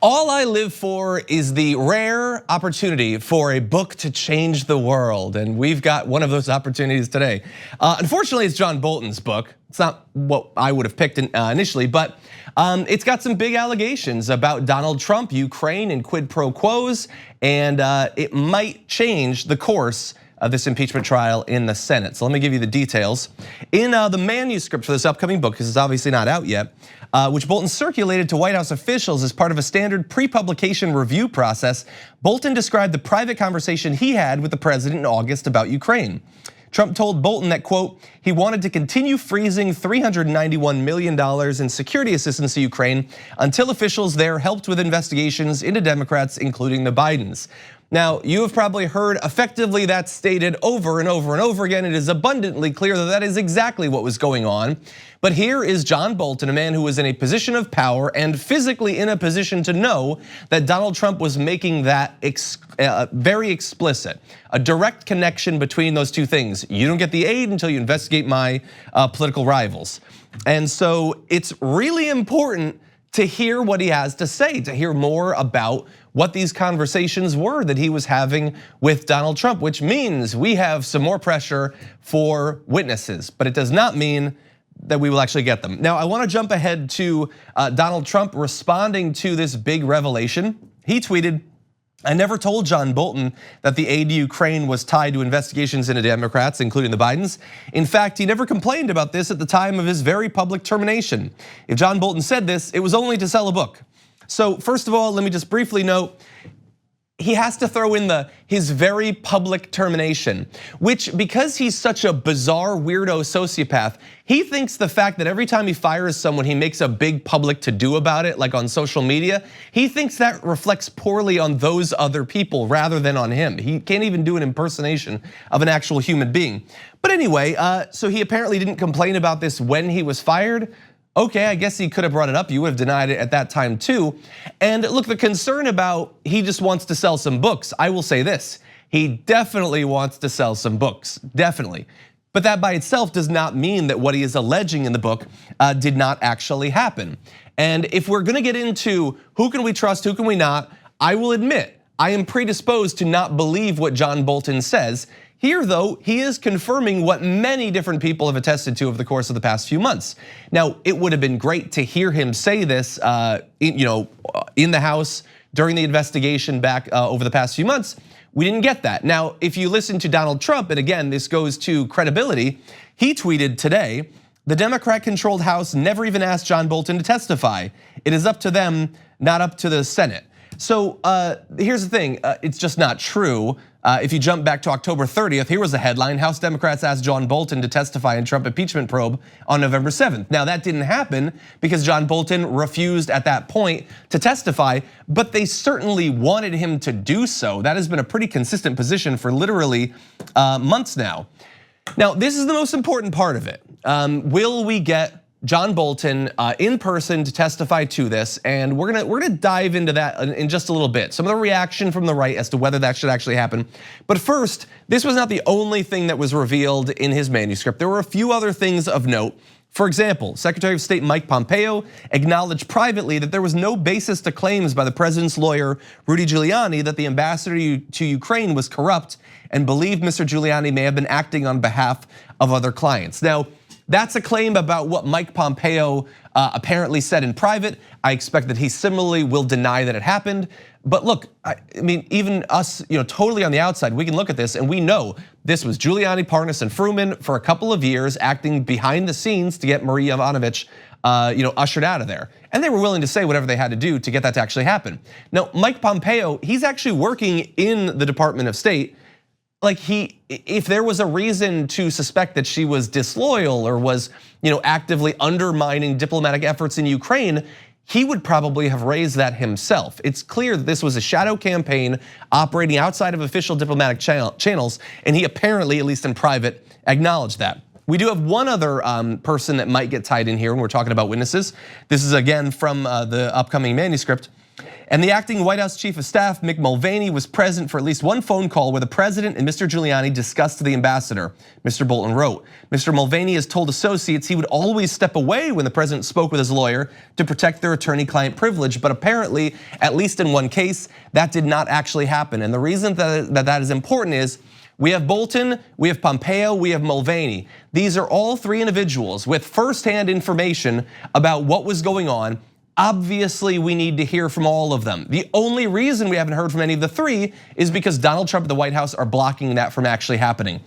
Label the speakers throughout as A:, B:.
A: All I live for is the rare opportunity for a book to change the world. And we've got one of those opportunities today. Unfortunately, it's John Bolton's book. It's not what I would have picked initially, but it's got some big allegations about Donald Trump, Ukraine, and quid pro quos. And it might change the course of this impeachment trial in the Senate. So let me give you the details. In the manuscript for this upcoming book, because it's obviously not out yet, which Bolton circulated to White House officials as part of a standard pre-publication review process, Bolton described the private conversation he had with the president in August about Ukraine. Trump told Bolton that, quote, he wanted to continue freezing $391 million in security assistance to Ukraine until officials there helped with investigations into Democrats, including the Bidens. Now, you have probably heard effectively that stated over and over and over again. It is abundantly clear that that is exactly what was going on. But here is John Bolton, a man who was in a position of power and physically in a position to know that Donald Trump was making that very explicit, a direct connection between those two things. You don't get the aid until you investigate my political rivals. And so it's really important to hear what he has to say, to hear more about what these conversations were that he was having with Donald Trump, which means we have some more pressure for witnesses, but it does not mean that we will actually get them. Now, I want to jump ahead to Donald Trump responding to this big revelation. He tweeted, I never told John Bolton that the aid to Ukraine was tied to investigations into Democrats, including the Bidens. In fact, he never complained about this at the time of his very public termination. If John Bolton said this, it was only to sell a book. So first of all, let me just briefly note, he has to throw in his very public termination, which because he's such a bizarre weirdo sociopath, he thinks the fact that every time he fires someone, he makes a big public to-do about it, like on social media, he thinks that reflects poorly on those other people rather than on him. He can't even do an impersonation of an actual human being. But anyway, so he apparently didn't complain about this when he was fired. Okay, I guess he could have brought it up. You would have denied it at that time too. And look, the concern about he just wants to sell some books, I will say this, he definitely wants to sell some books, definitely. But that by itself does not mean that what he is alleging in the book did not actually happen. And if we're gonna get into who can we trust, who can we not, I will admit, I am predisposed to not believe what John Bolton says. Here though, he is confirming what many different people have attested to over the course of the past few months. Now, it would have been great to hear him say this in the House during the investigation back over the past few months. We didn't get that. Now, if you listen to Donald Trump, and again, this goes to credibility, he tweeted today, the Democrat-controlled House never even asked John Bolton to testify. It is up to them, not up to the Senate. So here's the thing, it's just not true. If you jump back to October 30th, here was the headline, House Democrats asked John Bolton to testify in Trump impeachment probe on November 7th. Now that didn't happen because John Bolton refused at that point to testify, but they certainly wanted him to do so. That has been a pretty consistent position for literally months now. Now, this is the most important part of it. Will we get John Bolton in person to testify to this, and we're gonna dive into that in just a little bit. Some of the reaction from the right as to whether that should actually happen. But first, this was not the only thing that was revealed in his manuscript. There were a few other things of note. For example, Secretary of State Mike Pompeo acknowledged privately that there was no basis to claims by the president's lawyer, Rudy Giuliani, that the ambassador to Ukraine was corrupt and believed Mr. Giuliani may have been acting on behalf of other clients. Now, that's a claim about what Mike Pompeo apparently said in private. I expect that he similarly will deny that it happened. But look, I mean, even us, totally on the outside, we can look at this and we know this was Giuliani, Parnas, and Fruman for a couple of years acting behind the scenes to get Marie Yovanovitch ushered out of there. And they were willing to say whatever they had to do to get that to actually happen. Now, Mike Pompeo, he's actually working in the Department of State. Like if there was a reason to suspect that she was disloyal or was, actively undermining diplomatic efforts in Ukraine, he would probably have raised that himself. It's clear that this was a shadow campaign operating outside of official diplomatic channels, and he apparently, at least in private, acknowledged that. We do have one other person that might get tied in here when we're talking about witnesses. This is again from the upcoming manuscript. And the acting White House Chief of Staff, Mick Mulvaney, was present for at least one phone call where the president and Mr. Giuliani discussed the ambassador, Mr. Bolton wrote. Mr. Mulvaney has told associates he would always step away when the president spoke with his lawyer to protect their attorney-client privilege, but apparently, at least in one case, that did not actually happen. And the reason that is important is we have Bolton, we have Pompeo, we have Mulvaney. These are all three individuals with firsthand information about what was going on. Obviously, we need to hear from all of them. The only reason we haven't heard from any of the three is because Donald Trump and the White House are blocking that from actually happening.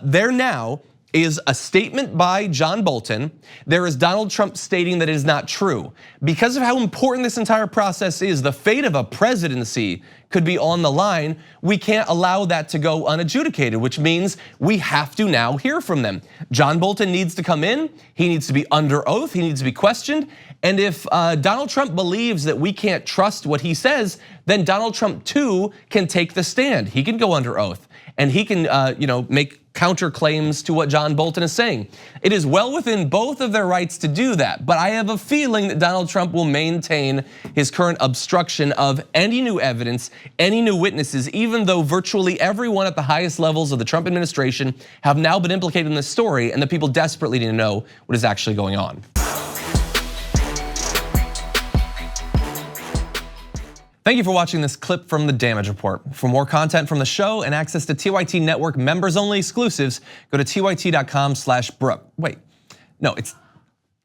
A: There now is a statement by John Bolton. There is Donald Trump stating that it is not true. Because of how important this entire process is, the fate of a presidency could be on the line. We can't allow that to go unadjudicated, which means we have to now hear from them. John Bolton needs to come in. He needs to be under oath. He needs to be questioned. And if Donald Trump believes that we can't trust what he says, then Donald Trump too can take the stand. He can go under oath and he can make counterclaims to what John Bolton is saying. It is well within both of their rights to do that, but I have a feeling that Donald Trump will maintain his current obstruction of any new evidence, any new witnesses, even though virtually everyone at the highest levels of the Trump administration have now been implicated in this story, and the people desperately need to know what is actually going on. Thank you for watching this clip from the Damage Report. For more content from the show and access to TYT Network members-only exclusives, go to tyt.com/Brooke. Wait, no, it's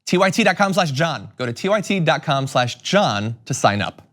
A: tyt.com/John. Go to tyt.com/John to sign up.